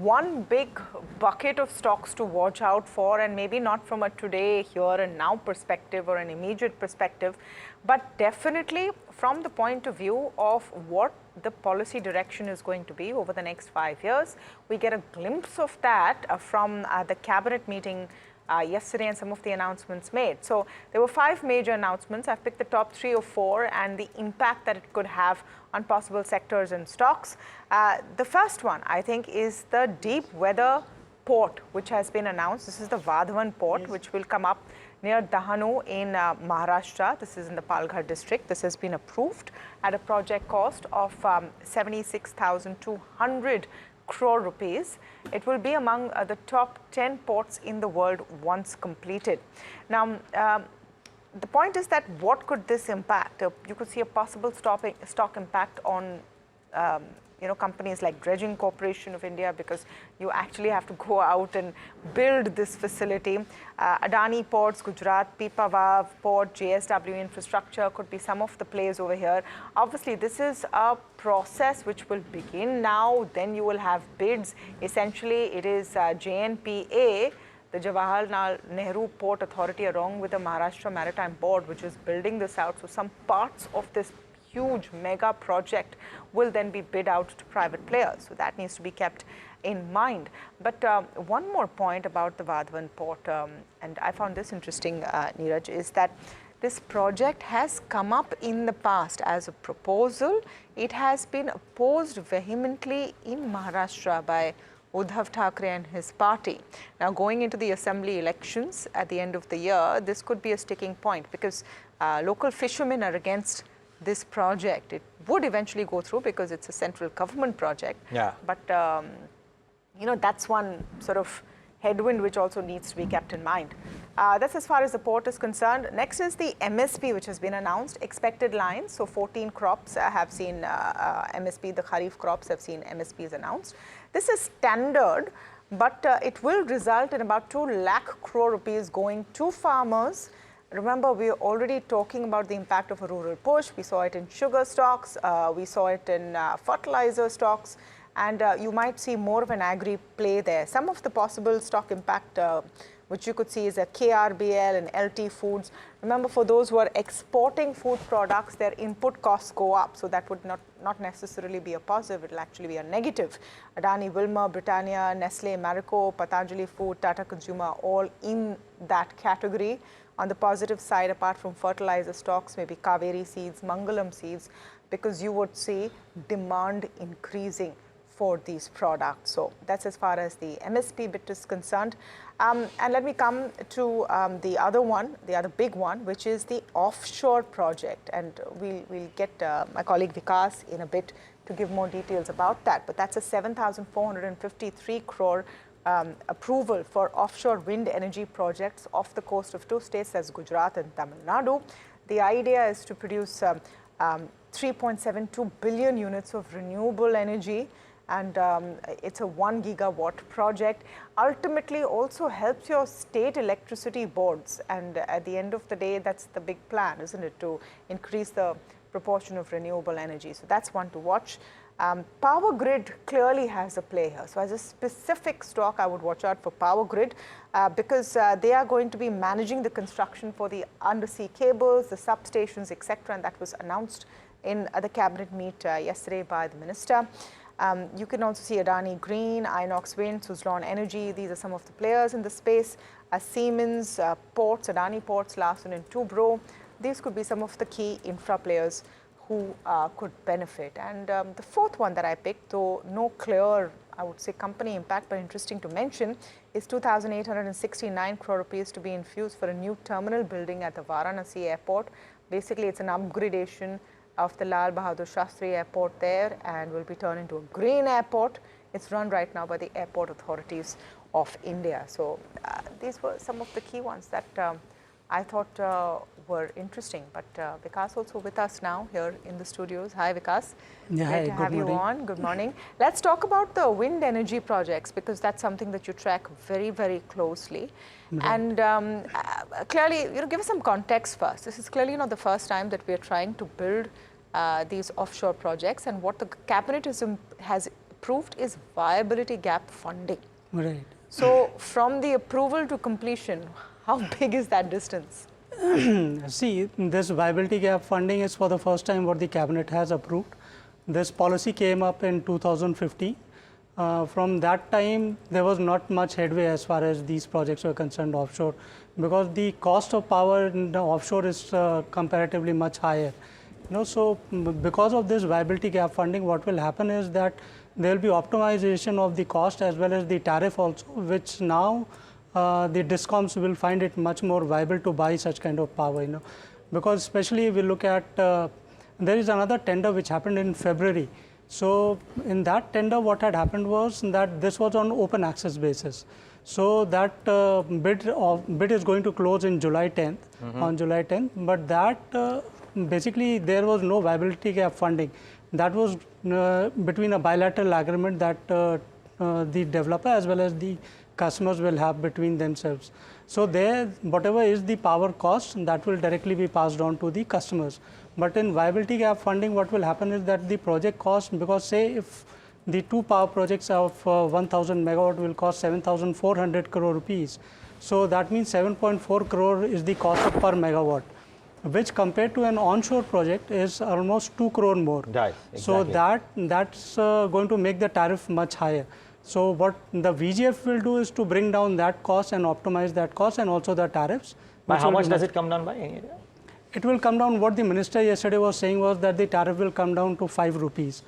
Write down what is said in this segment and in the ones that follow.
one big bucket of stocks to watch out for, and maybe not from a today, here and now perspective or an immediate perspective, but definitely from the point of view of what the policy direction is going to be over the next 5 years. We get a glimpse of that from the cabinet meeting yesterday and some of the announcements made. So there were 5 major announcements. I've picked the top 3 or 4 and the impact that it could have on possible sectors and stocks. The first one, I think, is the deep weather port, which has been announced. This is the Vadhavan Port, which will come up near Dahanu in Maharashtra. This is in the Palghar district. This has been approved at a project cost of 76,200 crore rupees. It will be among the top 10 ports in the world once completed. Now, the point is that what could this impact? You could see a possible stock impact on companies like Dredging Corporation of India, because you actually have to go out and build this facility. Adani Ports, Gujarat, Pipavav Port, JSW Infrastructure could be some of the players over here. Obviously, this is a process which will begin now. Then you will have bids. Essentially, it is JNPA, the Jawaharlal Nehru Port Authority, along with the Maharashtra Maritime Board, which is building this out. So some parts of this huge mega project will then be bid out to private players. So that needs to be kept in mind. But one more point about the Vadhavan Port, and I found this interesting, Neeraj, is that this project has come up in the past as a proposal. It has been opposed vehemently in Maharashtra by Uddhav Thackeray and his party. Now, going into the assembly elections at the end of the year, this could be a sticking point, because local fishermen are against this project. It would eventually go through because it's a central government project. Yeah. But, that's one sort of headwind which also needs to be kept in mind. That's as far as the port is concerned. Next is the MSP, which has been announced. Expected lines. So 14 crops have seen MSP, the Kharif crops have seen MSPs announced. This is standard, but it will result in about 2 lakh crore rupees going to farmers. Remember, we are already talking about the impact of a rural push. We saw it in sugar stocks, we saw it in fertilizer stocks, and you might see more of an agri play there. Some of the possible stock impact which you could see is a KRBL and LT Foods. Remember, for those who are exporting food products, their input costs go up, so that would not necessarily be a positive, it will actually be a negative. Adani Wilmar, Britannia, Nestle, Marico, Patanjali Food, Tata Consumer, all in that category. On the positive side, apart from fertilizer stocks, maybe Kaveri seeds, Mangalam seeds, because you would see demand increasing for these products. So that's as far as the MSP bit is concerned. And let me come to the other one, the other big one, which is the offshore project. And we'll get my colleague Vikas in a bit to give more details about that. But that's a 7,453 crore approval for offshore wind energy projects off the coast of 2 states, as Gujarat and Tamil Nadu. The idea is to produce 3.72 billion units of renewable energy, and it's a 1 gigawatt project. Ultimately also helps your state electricity boards, and at the end of the day, that's the big plan, isn't it, to increase the proportion of renewable energy. So that's one to watch. Power Grid clearly has a play here. So as a specific stock, I would watch out for Power Grid because they are going to be managing the construction for the undersea cables, the substations, etc. And that was announced in the cabinet meet yesterday by the minister. You can also see Adani Green, Inox Wind, Suzlon Energy. These are some of the players in the space. Siemens, Ports, Adani Ports, Larsen and Toubro. These could be some of the key infra players who could benefit. And the fourth one that I picked, though no clear, I would say, company impact, but interesting to mention, is 2,869 crore rupees to be infused for a new terminal building at the Varanasi airport. Basically, it's an upgradation of the Lal Bahadur Shastri airport there and will be turned into a green airport. It's run right now by the airport authorities of India. So these were some of the key ones that I thought were interesting. But Vikas also with us now here in the studios. Hi Vikas. Yeah, Great to have you on. Good morning. Let's talk about the wind energy projects, because that's something that you track very, very closely. And clearly, give us some context first. This is clearly not the first time that we are trying to build these offshore projects, and what the cabinet has approved is viability gap funding. Right. So from the approval to completion, how big is that distance? See, this viability gap funding is for the first time what the cabinet has approved. This policy came up in 2015. From that time, there was not much headway as far as these projects were concerned offshore, because the cost of power in the offshore is comparatively much higher. So because of this viability gap funding, what will happen is that there will be optimization of the cost as well as the tariff also, which now the DISCOMs will find it much more viable to buy such kind of power, because especially if we look at, there is another tender which happened in February. So in that tender, what had happened was that this was on open access basis. So that bid is going to close in July 10th, on July 10th, but that basically there was no viability gap funding. That was between a bilateral agreement that the developer as well as the customers will have between themselves. So there, whatever is the power cost, that will directly be passed on to the customers. But in viability gap funding, what will happen is that the project cost, because say if the two power projects of 1000 megawatt will cost 7,400 crore rupees. So that means 7.4 crore is the cost of per megawatt, which compared to an onshore project is almost 2 crore more. Right, exactly. So that's going to make the tariff much higher. So what the VGF will do is to bring down that cost and optimize that cost and also the tariffs. By how much does it come down by? Any idea? It will come down, what the minister yesterday was saying was that the tariff will come down to 5 rupees.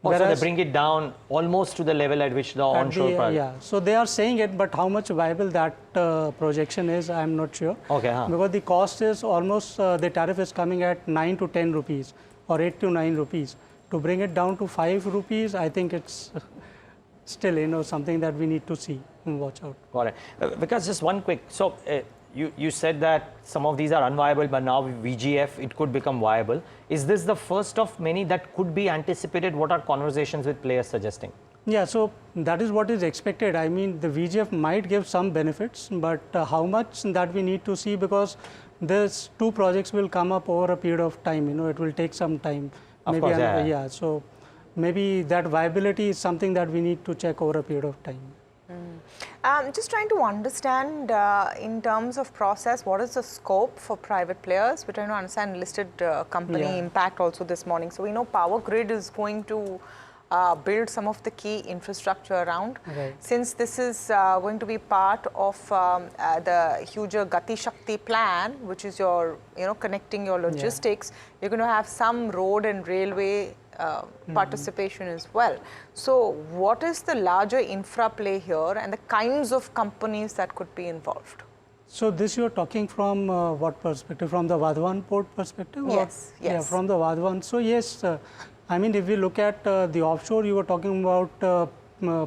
Also, they bring it down almost to the level at which the onshore project. Yeah, so they are saying it, but how much viable that projection is, I am not sure. Okay. Because the cost is almost, the tariff is coming at 9 to 10 rupees or 8 to 9 rupees. To bring it down to 5 rupees, I think it's still, something that we need to see and watch out. Got it. Because just one quick, so you said that some of these are unviable, but now VGF, it could become viable. Is this the first of many that could be anticipated? What are conversations with players suggesting? Yeah, so that is what is expected. I mean, the VGF might give some benefits, but how much that we need to see, because these two projects will come up over a period of time. It will take some time. Of course, yeah. So maybe that viability is something that we need to check over a period of time. Just trying to understand in terms of process, what is the scope for private players? We're trying to understand listed company impact also this morning. So we know Power Grid is going to build some of the key infrastructure around. Right. Since this is going to be part of the huger Gati Shakti plan, which is your, connecting your logistics, you're going to have some road and railway participation as well. So what is the larger infra play here and the kinds of companies that could be involved? So this you're talking from what perspective? From the Vadhavan Port perspective? Yes, yes. Yeah, from the Vadhavan. So yes, I mean, if we look at the offshore, you were talking about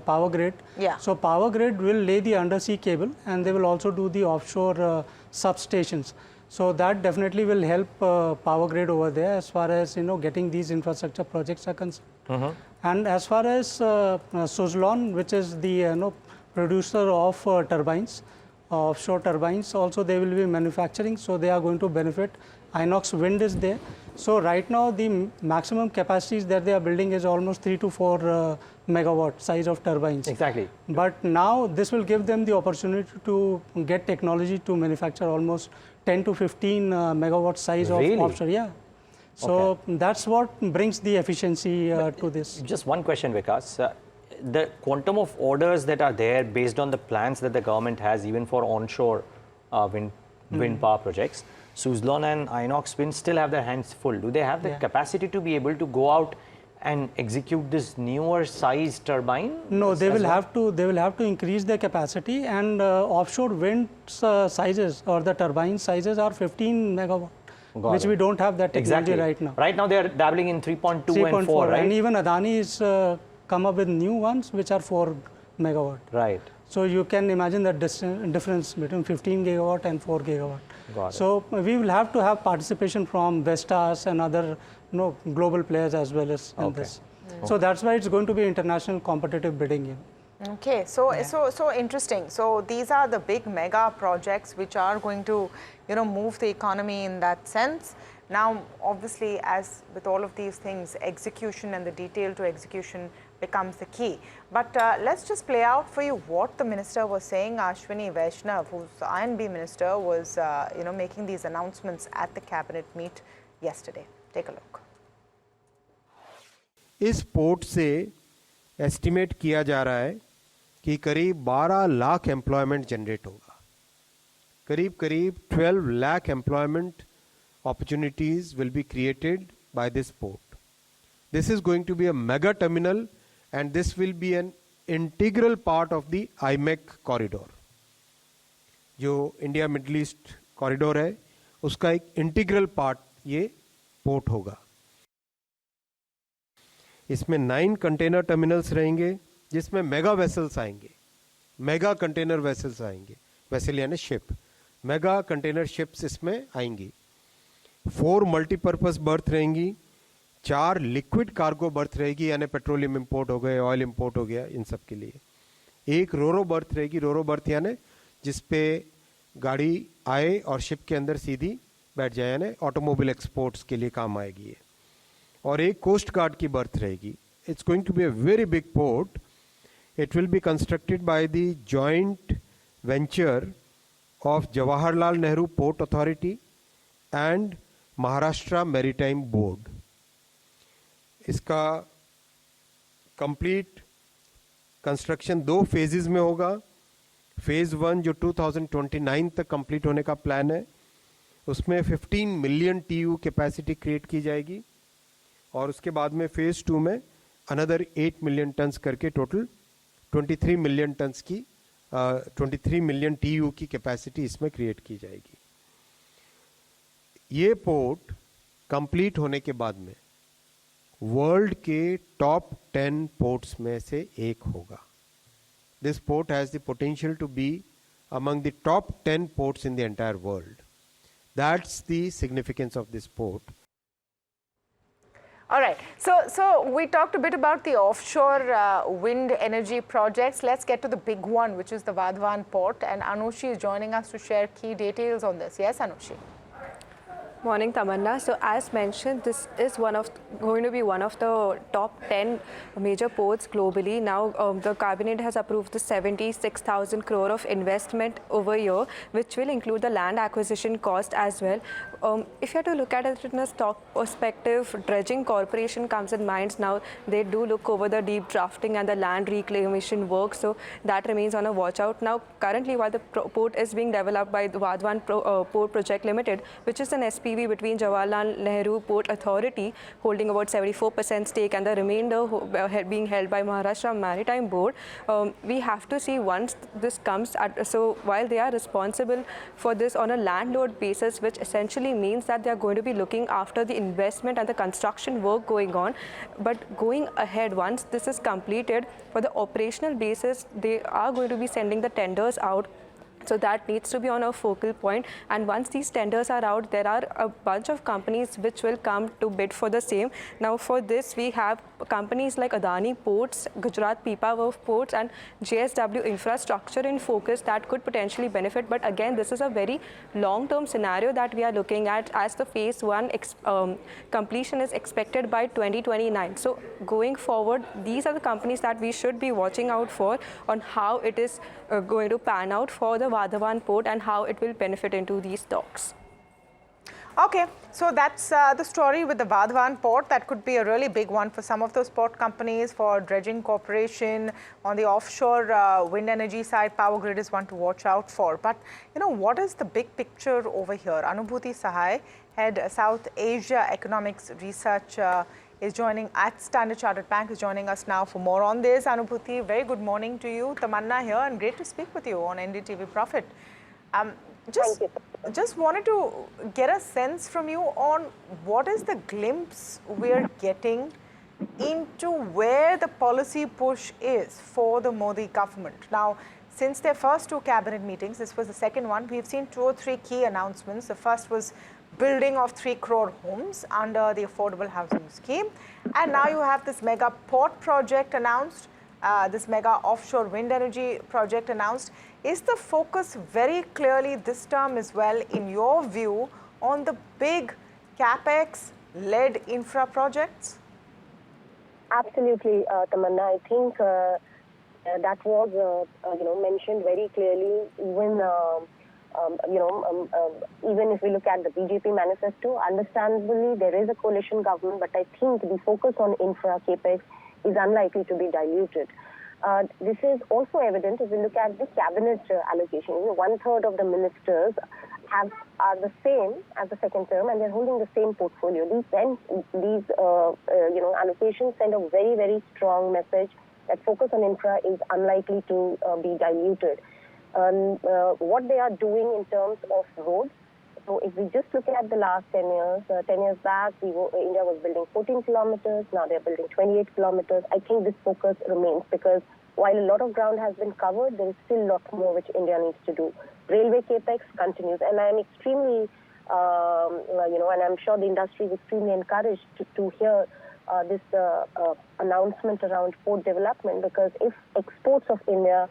Power Grid. Yeah. So Power Grid will lay the undersea cable and they will also do the offshore substations. So that definitely will help Power Grid over there as far as, getting these infrastructure projects are concerned. And as far as Suzlon, which is the producer of turbines, offshore turbines, also they will be manufacturing, so they are going to benefit. Inox Wind is there. So right now the maximum capacities that they are building is almost 3 to 4 megawatt size of turbines. Exactly. But now this will give them the opportunity to get technology to manufacture almost 10 to 15 megawatt size of offshore. Yeah. So that's what brings the efficiency to this. Just one question, Vikas. The quantum of orders that are there based on the plans that the government has, even for onshore wind power projects, Suzlon and Inox Wind still have their hands full. Do they have the capacity to be able to go out and execute this newer size turbine? No, they will have to. They will have to increase their capacity, and offshore wind sizes or the turbine sizes are 15 megawatt, which we don't have that technology right now. Right now, they are dabbling in 3.2 and 4, right? And even Adani is come up with new ones which are 4 megawatt. Right. So you can imagine the difference between 15 gigawatt and 4 gigawatt. Got it. So we will have to have participation from Vestas and other global players as well as in this. So that's why it's going to be international competitive bidding. Okay, so interesting. So these are the big mega projects which are going to, move the economy in that sense. Now, obviously, as with all of these things, execution and the detail to execution becomes the key. But let's just play out for you what the minister was saying. Ashwini Vaishnav, who's I&B minister, was making these announcements at the cabinet meet yesterday. Take a look. इस port से estimate किया जा रहा है कि करीब 12 lakh employment generate होगा. करीब 12 lakh employment opportunities will be created by this port. This is going to be a mega terminal and this will be an integral part of the IMEC corridor. जो India middle east corridor है उसका एक integral part ये port होगा. इसमें 9 container terminals रहेंगे जिसमें mega vessels आएंगे, मेगा कंटेनर वेसल्स आएंगे. वेसल यानी शिप, मेगा कंटेनर शिप्स इसमें आएंगी. 4 मल्टीपर्पस बर्थ रहेंगी, 4 लिक्विड कार्गो बर्थ रहेगी यानी पेट्रोलियम इंपोर्ट हो गए, ऑयल इंपोर्ट हो गया, इन सब के लिए. एक रोरो बर्थ रहेगी. रोरो बर्थ यानी जिसपे गाड़ी आए और शिप के अंदर सीधी बैठ जाए यानी ऑटोमोबाइल एक्सपोर्ट्स के लिए काम आएगी ये. और एक कोस्ट गार्ड की बर्थ रहेगी. It's going to be a very big port. It will be constructed by the joint venture of Jawaharlal Nehru Port Authority and Maharashtra Maritime Board. इसका कंप्लीट कंस्ट्रक्शन 2 फेजेस में होगा. Phase 1 जो 2029 तक complete होने का plan है, उसमें 15 million TU capacity create की जाएगी और उसके बाद में फेज 2 में अनदर 8 मिलियन टन्स करके टोटल 23 मिलियन टन्स की 23 मिलियन TU की कैपेसिटी इसमें क्रिएट की जाएगी. ये पोर्ट कंप्लीट होने के बाद में वर्ल्ड के टॉप 10 पोर्ट्स में से एक होगा. This port has the potential to be among the top 10 ports in the entire world. That's the significance of this port. All right. So we talked a bit about the offshore wind energy projects. Let's get to the big one, which is the Vadhavan Port. And Anushi is joining us to share key details on this. Yes, Anushi. Morning, Tamanna. So as mentioned, this is going to be one of the top 10 major ports globally. Now, the cabinet has approved the 76,000 crore of investment over year, which will include the land acquisition cost as well. If you have to look at it in a stock perspective, dredging corporation comes in mind. Now, they do look over the deep drafting and the land reclamation work, so that remains on a watch out. Now, currently, while the port is being developed by the Vadhavan Port Project Limited, which is an SPV between Jawaharlal Nehru Port Authority holding about 74% stake and the remainder being held by Maharashtra Maritime Board, we have to see once this comes at, so while they are responsible for this on a landlord basis, which essentially means that they are going to be looking after the investment and the construction work going on, but going ahead, once this is completed, for the operational basis, they are going to be sending the tenders out. So that needs to be on a focal point, and once these tenders are out, there are a bunch of companies which will come to bid for the same. Now for this, we have companies like Adani Ports, Gujarat Pipavav Ports and JSW Infrastructure in focus that could potentially benefit. But again, this is a very long-term scenario that we are looking at, as the phase 1 completion is expected by 2029. So going forward, these are the companies that we should be watching out for on how it is going to pan out for the Vadhavan Port and how it will benefit into these talks. Okay, so that's the story with the Vadhavan Port. That could be a really big one for some of those port companies, for dredging corporation. On the offshore wind energy side, Power Grid is one to watch out for. But, you know, what is the big picture over here? Anubhuti Sahai, Head South Asia Economics Research, is joining at Standard Chartered Bank, is joining us now for more on this. Anubhuti, very good morning to you. Tamanna here, and great to speak with you on NDTV Profit. Just wanted to get a sense from you on what is the glimpse we're getting into where the policy push is for the Modi government. Now, since their first 2 cabinet meetings, this was the second one, we've seen 2 or 3 key announcements. The first was building of 3 crore homes under the affordable housing scheme. And now you have this mega port project announced, this mega offshore wind energy project announced. Is the focus very clearly this term as well, in your view, on the big capex-led infra projects? Absolutely, Tamanna. I think that was, mentioned very clearly. Even if we look at the BJP manifesto, understandably there is a coalition government, but I think the focus on infra capex is unlikely to be diluted. This is also evident if we look at the cabinet allocation. 1/3 of the ministers are the same as the second term, and they're holding the same portfolio. These allocations send a very, very strong message that focus on infra is unlikely to be diluted. What they are doing in terms of roads. So if we just look at the last 10 years, 10 years back, India was building 14 kilometers, now they're building 28 kilometers. I think this focus remains because while a lot of ground has been covered, there is still a lot more which India needs to do. Railway capex continues, and I am extremely, and I'm sure the industry is extremely encouraged to hear this announcement around port development, because if exports of India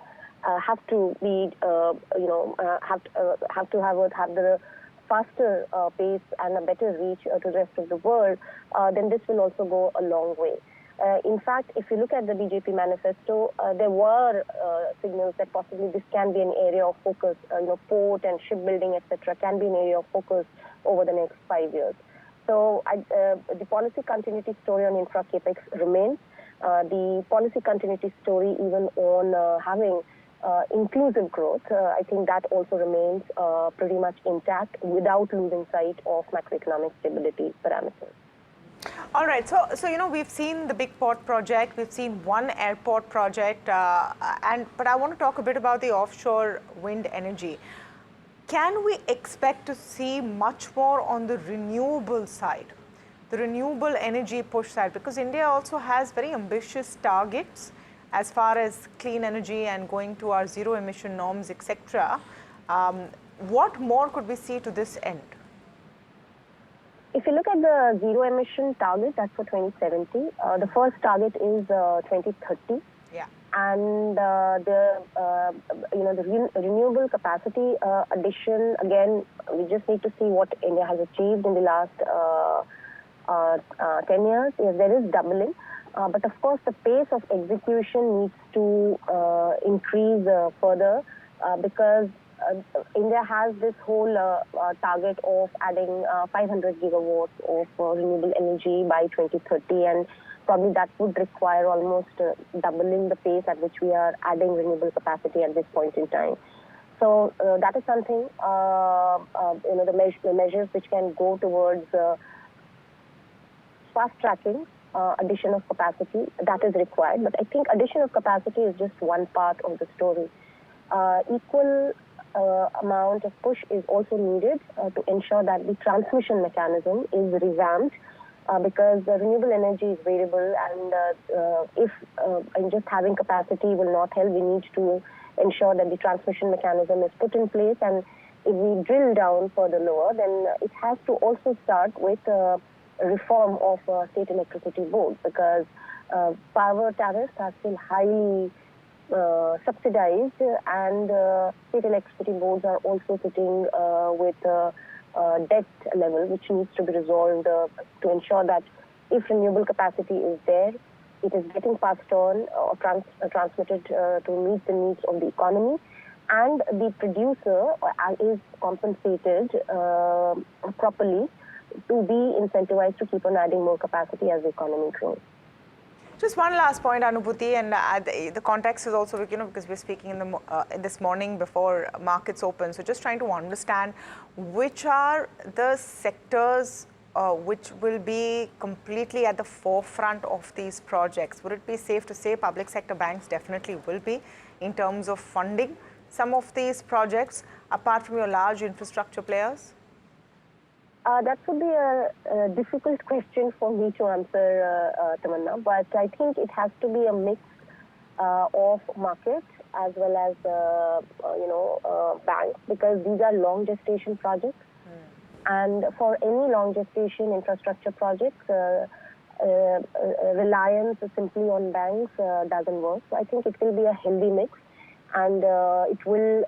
have to be, have the faster pace and a better reach to the rest of the world, then this will also go a long way. In fact, if you look at the BJP manifesto, there were signals that possibly this can be an area of focus. Port and shipbuilding, etc., can be an area of focus over the next 5 years. So the policy continuity story on infra capex remains. The policy continuity story even on having inclusive growth, I think that also remains pretty much intact without losing sight of macroeconomic stability parameters. All right, so we've seen the big port project, we've seen one airport project, but I want to talk a bit about the offshore wind energy. Can we expect to see much more on the renewable side, the renewable energy push side? Because India also has very ambitious targets as far as clean energy and going to our zero emission norms, etc. What more could we see to this end? If you look at the zero emission target, that's for 2070. The first target is 2030. Yeah. And the renewable capacity addition, again, we just need to see what India has achieved in the last 10 years. Yes, there is doubling. But of course, the pace of execution needs to increase further because India has this whole target of adding 500 gigawatts of renewable energy by 2030, and probably that would require almost doubling the pace at which we are adding renewable capacity at this point in time. So that is something, the measures which can go towards fast-tracking addition of capacity, that is required. But I think addition of capacity is just one part of the story. Equal amount of push is also needed to ensure that the transmission mechanism is revamped because the renewable energy is variable, and if just having capacity will not help, we need to ensure that the transmission mechanism is put in place. And if we drill down further lower, then it has to also start with reform of state electricity boards, because power tariffs are still highly subsidized, and state electricity boards are also sitting with debt level which needs to be resolved to ensure that if renewable capacity is there, it is getting passed on or transmitted to meet the needs of the economy, and the producer is compensated properly to be incentivized to keep on adding more capacity as the economy grows. Just one last point, Anubhuti, and the context is also, because we're speaking in this morning before markets open. So just trying to understand which are the sectors which will be completely at the forefront of these projects. Would it be safe to say public sector banks definitely will be in terms of funding some of these projects, apart from your large infrastructure players? That would be a difficult question for me to answer, Tamanna, but I think it has to be a mix of market as well as, banks, because these are long gestation projects. And for any long gestation infrastructure projects, reliance simply on banks doesn't work. So I think it will be a healthy mix, and it will,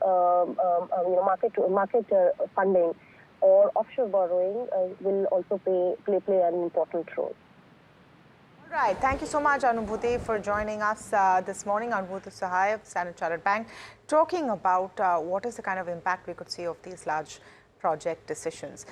market funding or offshore borrowing will also play an important role. Right. Thank you so much, Anubhuti, for joining us this morning. Anubhuti Sahai of Standard Chartered Bank, talking about what is the kind of impact we could see of these large project decisions.